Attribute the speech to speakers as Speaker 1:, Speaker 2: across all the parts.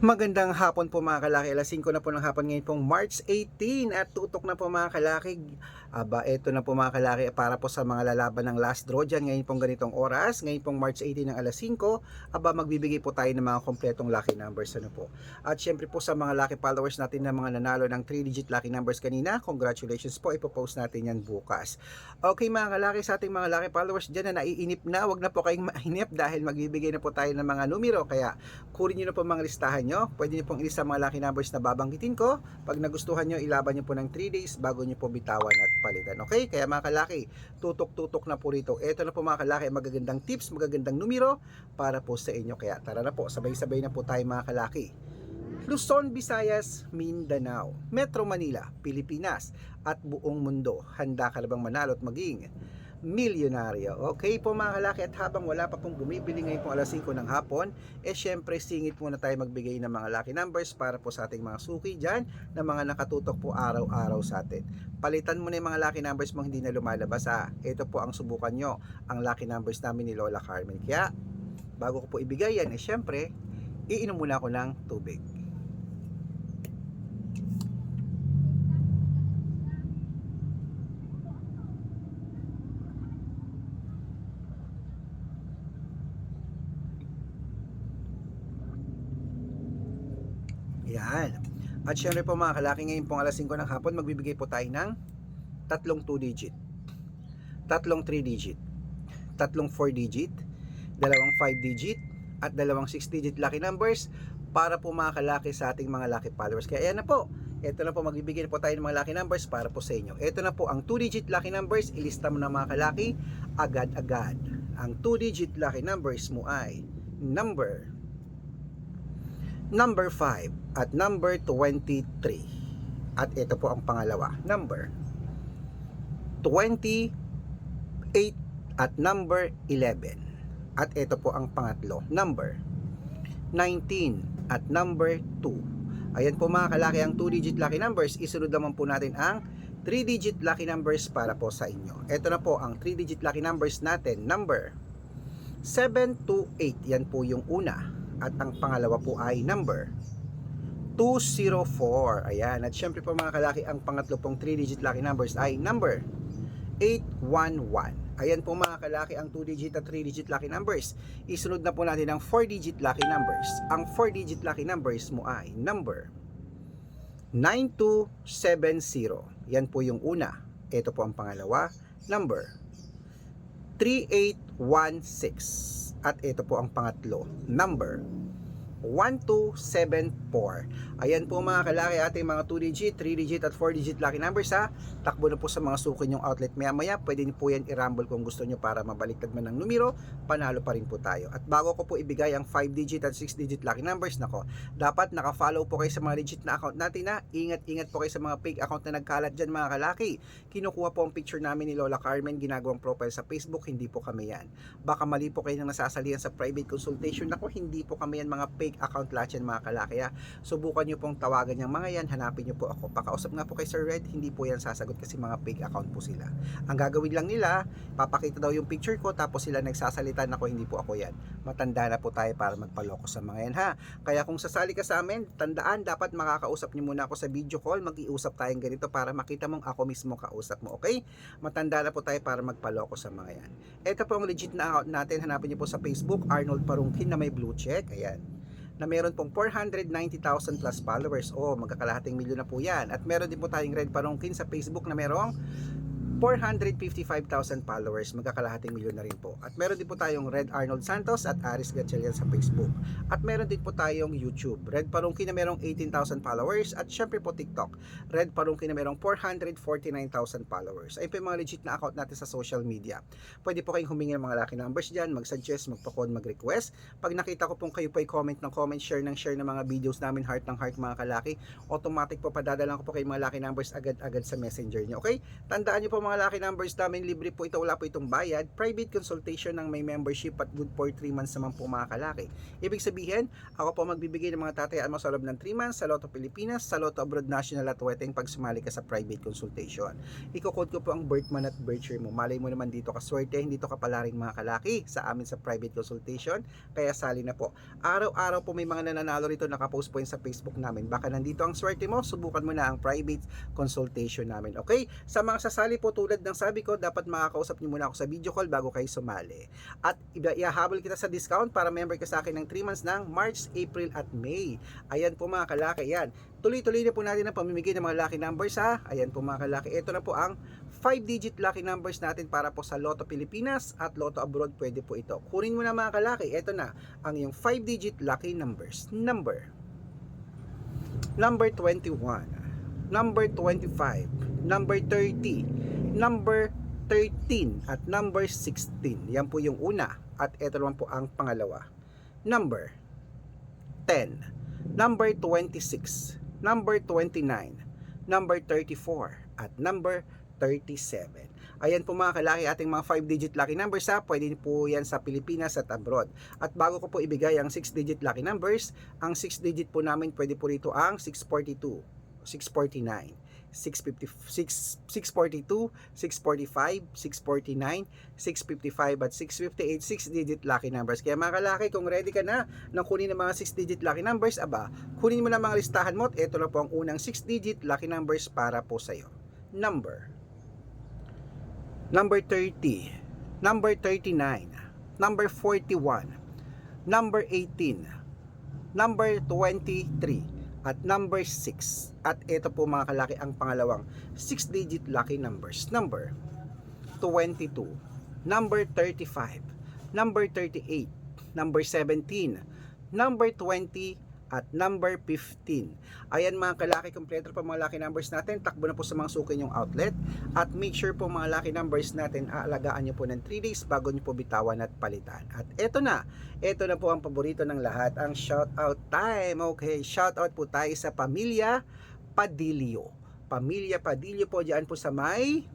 Speaker 1: Magandang hapon po mga kalaki, alas 5 na po ng hapon ngayon pong March 18 at tutok na po mga kalaki. Eto na po mga kalaki para po sa mga lalaban ng last draw dyan ngayon pong ganitong oras. Ngayon pong March 18 ng alas 5, magbibigay po tayo ng mga kompletong lucky numbers ano po. At syempre po sa mga lucky followers natin na mga nanalo ng 3-digit lucky numbers kanina, congratulations po, ipopost natin yan bukas. Okay mga kalaki, sa ating mga lucky followers dyan na naiinip na, wag na po kayong mainip dahil magbibigay na po tayo ng mga numero. Kaya kunin nyo na po mga listahan nyo. Pwede nyo pong ilista mga lucky numbers na babanggitin ko. Pag nagustuhan nyo, ilaban nyo po ng 3 days bago nyo po bitawan at palitan. Okay? Kaya mga kalaki, tutok-tutok na po rito. Ito na po mga kalaki, magagandang tips, magagandang numero para po sa inyo. Kaya tara na po, sabay-sabay na po tayo mga kalaki. Luzon, Visayas, Mindanao, Metro Manila, Pilipinas at buong mundo. Handa ka na bang manalo at maging milyonaryo? Okay po mga kalaki, at habang wala pa pong bumibili ngayon pong alas 5 ng hapon, syempre singit muna tayo magbigay ng mga lucky numbers para po sa ating mga suki dyan na mga nakatutok po araw-araw sa atin. Palitan mo na yung mga lucky numbers mo hindi na lumalabas ha. Ito po ang subukan nyo, ang lucky numbers namin ni Lola Carmen. Kaya bago ko po ibigay yan, syempre iinom muna ako ng tubig. Yan. At syempre po mga kalaki, ngayon pong alas 5 ng hapon, magbibigay po tayo ng tatlong 2-digit, tatlong 3-digit, tatlong 4-digit, dalawang 5-digit, at dalawang 6-digit lucky numbers para po mga kalaki sa ating mga lucky followers. Kaya ayan na po. Ito na po, magbibigay na po tayo ng mga lucky numbers para po sa inyo. Ito na po ang 2-digit lucky numbers. Ilista mo na mga kalaki agad-agad. Ang 2-digit lucky numbers mo ay number 5 at number 23. At ito po ang pangalawa, number 28 at number 11. At ito po ang pangatlo, number 19 at number 2. Ayan po mga kalaki ang 2-digit lucky numbers. Isunod naman po natin ang 3-digit lucky numbers para po sa inyo. Ito na po ang 3-digit lucky numbers natin, number 728. Yan po yung una. At ang pangalawa po ay number 204. Ayan. At syempre po mga kalaki, ang pangatlo pong 3-digit lucky numbers ay number 811. Ayan po mga kalaki ang 2-digit at 3-digit lucky numbers. Isunod na po natin ang 4-digit lucky numbers. Ang 4-digit lucky numbers mo ay number 9270. Yan po yung una. Ito po ang pangalawa, number 3816. At ito po ang pangatlo, number 1274. Ayan po mga kalaki, ating mga 2-digit, 3-digit at 4-digit lucky numbers ha. Takbo na po sa mga suki nyong outlet maya-maya. Pwede niyo po yan i-rumble kung gusto nyo para mabaliktad man ng numero, panalo pa rin po tayo. At bago ko po ibigay ang 5-digit at 6-digit lucky numbers, nako, dapat naka-follow po kayo sa mga legit na account natin ha. Ingat-ingat po kayo sa mga fake account na nagkalat dyan mga kalaki. Kinukuha po ang picture namin ni Lola Carmen, ginagawang profile sa Facebook, hindi po kami yan. Baka mali po kayo nang nasasalihan sa private consultation, nako, hindi po kami yan, mga fake account lahat yan mga kalaki ha. Subukan nyo pong tawagan yung mga yan, hanapin nyo po ako, pakausap nga po kay Sir Red, hindi po yan sasagot kasi mga fake account po sila. Ang gagawin lang nila, papakita daw yung picture ko tapos sila nagsasalita, nako, hindi po ako yan. Matanda na po tayo para magpaloko sa mga yan ha. Kaya kung sasali ka sa amin, tandaan, dapat makakausap nyo muna ako sa video call, mag-iusap tayong ganito para makita mong ako mismo kausap mo, okay? Matanda na po tayo para magpaloko sa mga yan. Ito po ang legit na account natin, hanapin nyo po sa Facebook, Arnold Parungkin na may blue check, ayan, na meron pong 490,000 plus followers. Magkakalahating milyon na po yan. At meron din po tayong Red Parungkin sa Facebook na merong 455,000 followers, magkakalahating milyon na rin po. At meron din po tayong Red Arnold Santos at Aris Gatchalian sa Facebook. At meron din po tayong YouTube, Red Parungkin na merong 18,000 followers. At syempre po TikTok, Red Parungkin na merong 449,000 followers. Ay po yung mga legit na account natin sa social media. Pwede po kayong humingi ng mga lucky numbers dyan, mag-suggest, magpa-code, mag-request. Pag nakita ko pong kayo po ay comment ng comment, share ng share ng mga videos namin, heart ng heart mga kalaki, automatic po padadalan ko po kayo mga lucky numbers agad-agad sa messenger nyo. Okay? Tandaan nyo po mga lucky numbers namin, libre po ito, wala po itong bayad. Private consultation ng may membership at good for 3 months naman po mga kalaki. Ibig sabihin, ako po magbibigay ng mga tatayaan mo sa loob ng 3 months sa Lotto Pilipinas, sa Lotto Abroad National at Weteng pag sumali ka sa private consultation. Iko-code ko po ang birth month at birth year mo. Malay mo naman dito ka swerte, hindi to kapalaring mga kalaki sa amin sa private consultation. Kaya sali na po. Araw-araw po may mga nananalo rito, nakapost po yun sa Facebook namin. Baka nandito ang swerte mo, subukan mo na ang private consultation namin. Okay? Sa mga sasali po tulad ng sabi ko, dapat makakausap niyo muna ako sa video call bago kayo sumali. At ihahabol kita sa discount para member ka sa akin ng 3 months ng March, April at May. Ayan po mga kalaki, yan. Tuloy-tuloy na po natin ang pamimigay ng mga lucky numbers ha. Ayan po mga kalaki. Ito na po ang 5-digit lucky numbers natin para po sa Lotto Pilipinas at Lotto Abroad. Pwede po ito. Kunin mo na mga kalaki. Ito na ang yung 5-digit lucky numbers. Number 21, number 25, number 30, number 13 at number 16. Yan po yung una. At ito naman po ang pangalawa. Number 10, number 26, number 29, number 34 at number 37. Ayan po mga kalaki, ating mga 5-digit lucky numbers ha. Pwede po yan sa Pilipinas at abroad. At bago ko po ibigay ang 6-digit lucky numbers, ang 6-digit po namin pwede po rito ang 642, 649, 642, 645, 649, 655 at 658 6-digit lucky numbers. Kaya mga kalaki, kung ready ka na nang kunin ng mga 6-digit lucky numbers, aba, kunin mo na mga listahan mo at ito na po ang unang 6-digit lucky numbers para po sa iyo. Number 30, number 39, number 41, number 18, number 23 at number 6. At ito po mga kalaki ang pangalawang 6-digit lucky numbers. Number 22, number 35, number 38, number 17, number 20 at number 15. Ayan mga kalaki, kompleto pa mga lucky numbers natin. Takbo na po sa mga suki yung outlet. At make sure po mga lucky numbers natin, aalagaan nyo po ng 3 days bago nyo po bitawan at palitan. At ito na po ang paborito ng lahat, ang shoutout time. Okay, shoutout po tayo sa Pamilya Padillo. Pamilya Padillo po, dyan po sa may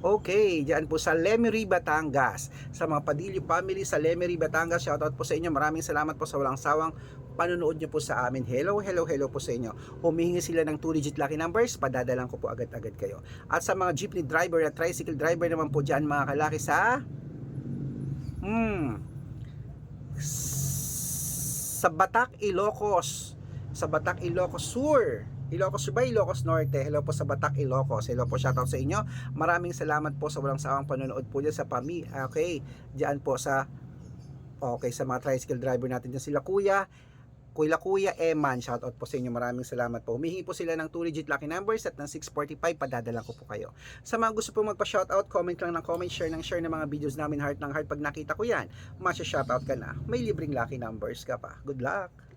Speaker 1: okay, diyan po sa Lemery, Batangas. Sa mga Padillo family sa Lemery, Batangas, shoutout po sa inyo. Maraming salamat po sa walang sawang panonood nyo po sa amin. Hello po sa inyo. Humihingi sila ng 2-digit lucky numbers, padadalan ko po agad-agad kayo. At sa mga jeepney driver at tricycle driver naman po dyan mga kalaki sa Batak, Ilocos. Sa Batak, Ilocos Sur. Ilocos Sur ba? Ilocos Norte. Hello po sa Batak, Ilocos. Hello po, shoutout sa inyo. Maraming salamat po sa walang sawang panonood po dyan sa okay, dyan po sa sa mga tricycle driver natin dyan sila Kuya Eman, shoutout po sa inyo. Maraming salamat po. Humihingi po sila ng 2-digit lucky numbers at ng 645, padadalan ko po kayo. Sa mga gusto po magpa-shoutout, comment lang ng comment, share ng mga videos namin, heart ng heart. Pag nakita ko yan, masya-shoutout ka na. May libreng lucky numbers ka pa. Good luck!